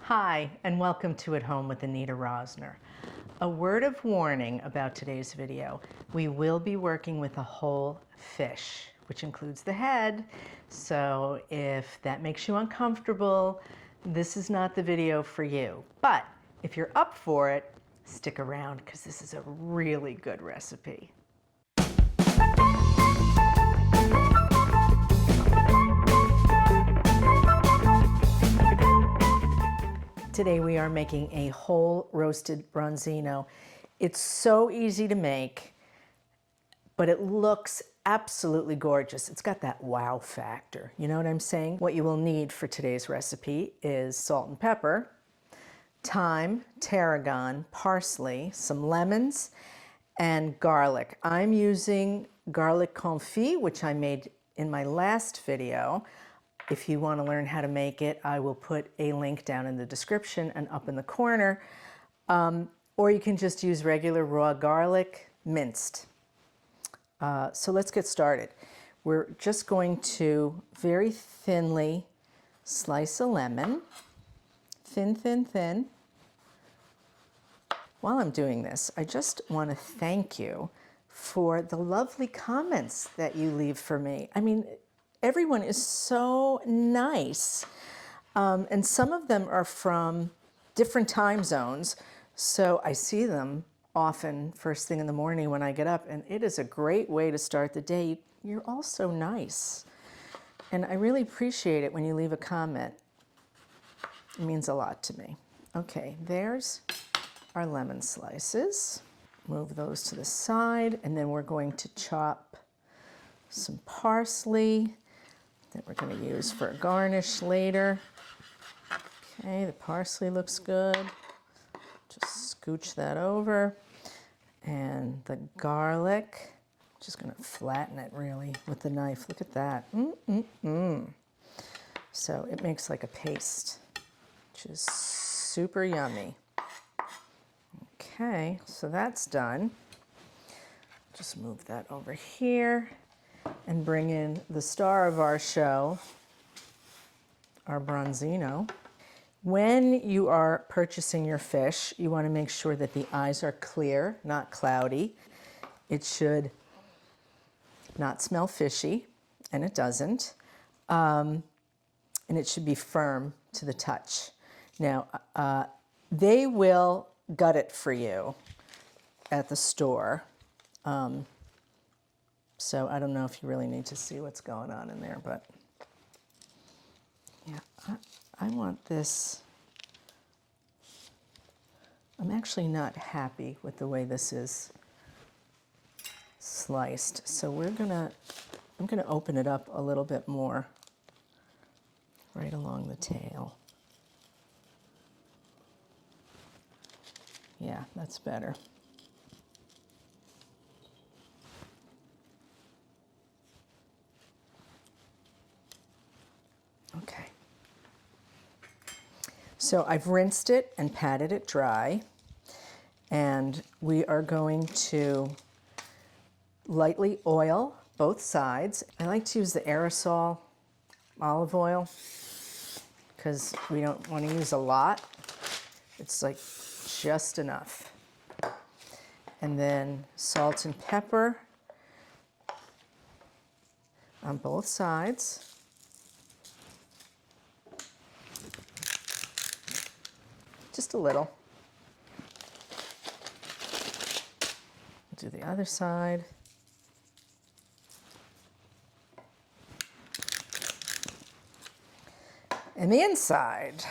Hi, and welcome to At Home with Anita Rosner. A word of warning about today's video. We will be working with a whole fish, which includes the head. So if that makes you uncomfortable, this is not the video for you. But if you're up for it, stick around because this is a really good recipe. Today we are making a whole roasted branzino. It's so easy to make, but it looks absolutely gorgeous. It's got that wow factor. You know what I'm saying? What you will need for today's recipe is salt and pepper, thyme, tarragon, parsley, some lemons, and garlic. I'm using garlic confit, which I made in my last video. If you want to learn how to make it, I will put a link down in the description and up in the corner. Or you can just use regular raw garlic, minced. So let's get started. We're just going to very thinly slice a lemon. Thin, thin, thin. While I'm doing this, I just want to thank you for the lovely comments that you leave for me. I mean, everyone is so nice. And some of them are from different time zones. So I see them often first thing in the morning when I get up, and it is a great way to start the day. You're all so nice. And I really appreciate it when you leave a comment. It means a lot to me. Okay, there's our lemon slices. Move those to the side, and then we're going to chop some parsley that we're going to use for a garnish later. Okay, the parsley looks good. Just scooch that over. And the garlic, just going to flatten it really with the knife. Look at that. So it makes like a paste, which is super yummy. Okay, so that's done. Just move that over here and bring in the star of our show, our branzino. When you are purchasing your fish, you want to make sure that the eyes are clear, not cloudy. It should not smell fishy, and it doesn't. And it should be firm to the touch. Now, they will gut it for you at the store. So I don't know if you really need to see what's going on in there, but yeah, I want this. I'm actually not happy with the way this is sliced. So I'm gonna open it up a little bit more right along the tail. Yeah, that's better. Okay. So I've rinsed it and patted it dry, and we are going to lightly oil both sides. I like to use the aerosol olive oil because we don't want to use a lot. It's like just enough. And then salt and pepper on both sides. Just a little. Do the other side. And the inside.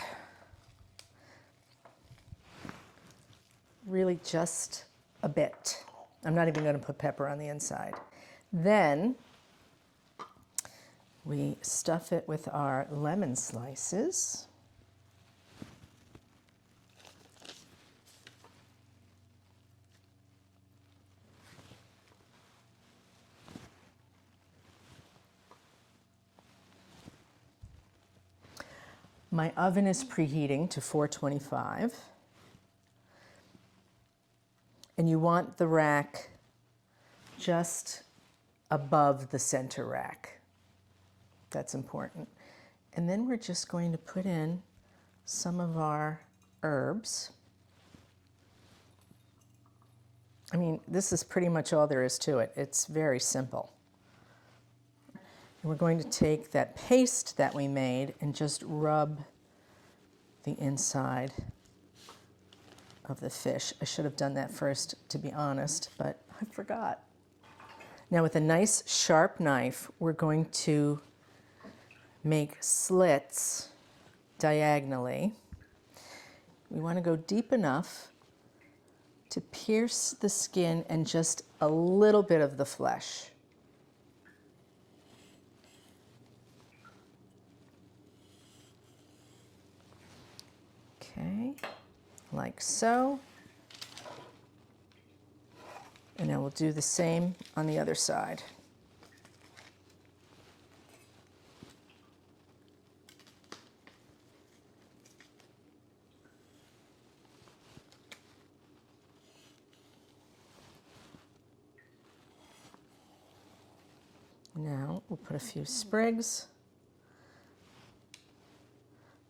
Really just a bit. I'm not even going to put pepper on the inside. Then we stuff it with our lemon slices. My oven is preheating to 425. And you want the rack just above the center rack. That's important. And then we're just going to put in some of our herbs. I mean, this is pretty much all there is to it. It's very simple. And we're going to take that paste that we made and just rub the inside of the fish. I should have done that first, to be honest, but I forgot. Now with a nice sharp knife, we're going to make slits diagonally. We want to go deep enough to pierce the skin and just a little bit of the flesh. Okay, like so. And now we'll do the same on the other side. Now we'll put a few sprigs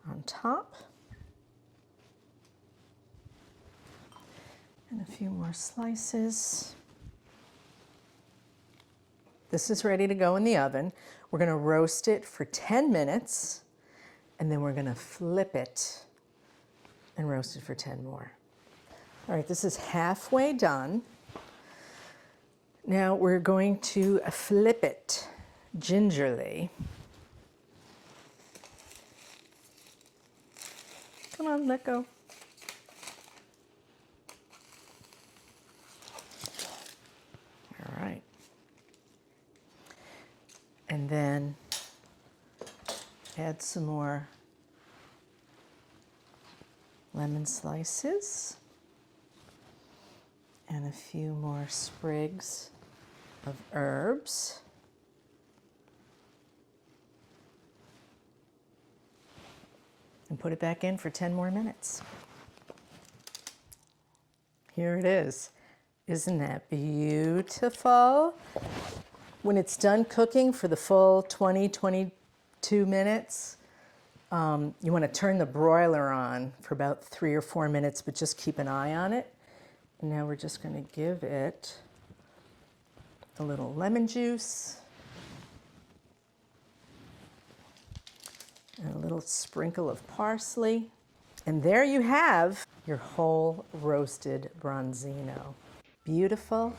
on top. And a few more slices. This is ready to go in the oven. We're going to roast it for 10 minutes, and then we're going to flip it and roast it for 10 more. All right, this is halfway done. Now we're going to flip it gingerly. Come on, let go. All right. And then add some more lemon slices and a few more sprigs of herbs. And put it back in for 10 more minutes. Here it is. Isn't that beautiful? When it's done cooking for the full 22 minutes, you want to turn the broiler on for about 3 or 4 minutes, but just keep an eye on it. And now we're just going to give it a little lemon juice and a little sprinkle of parsley. And there you have your whole roasted branzino. Beautiful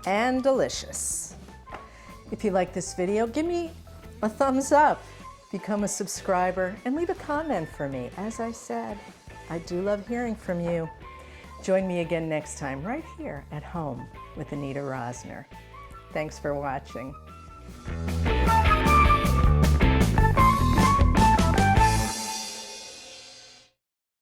and delicious. If you like this video, give me a thumbs up, become a subscriber, and leave a comment for me. As I said, I do love hearing from you. Join me again next time right here at home with Anita Rosner. Thanks for watching.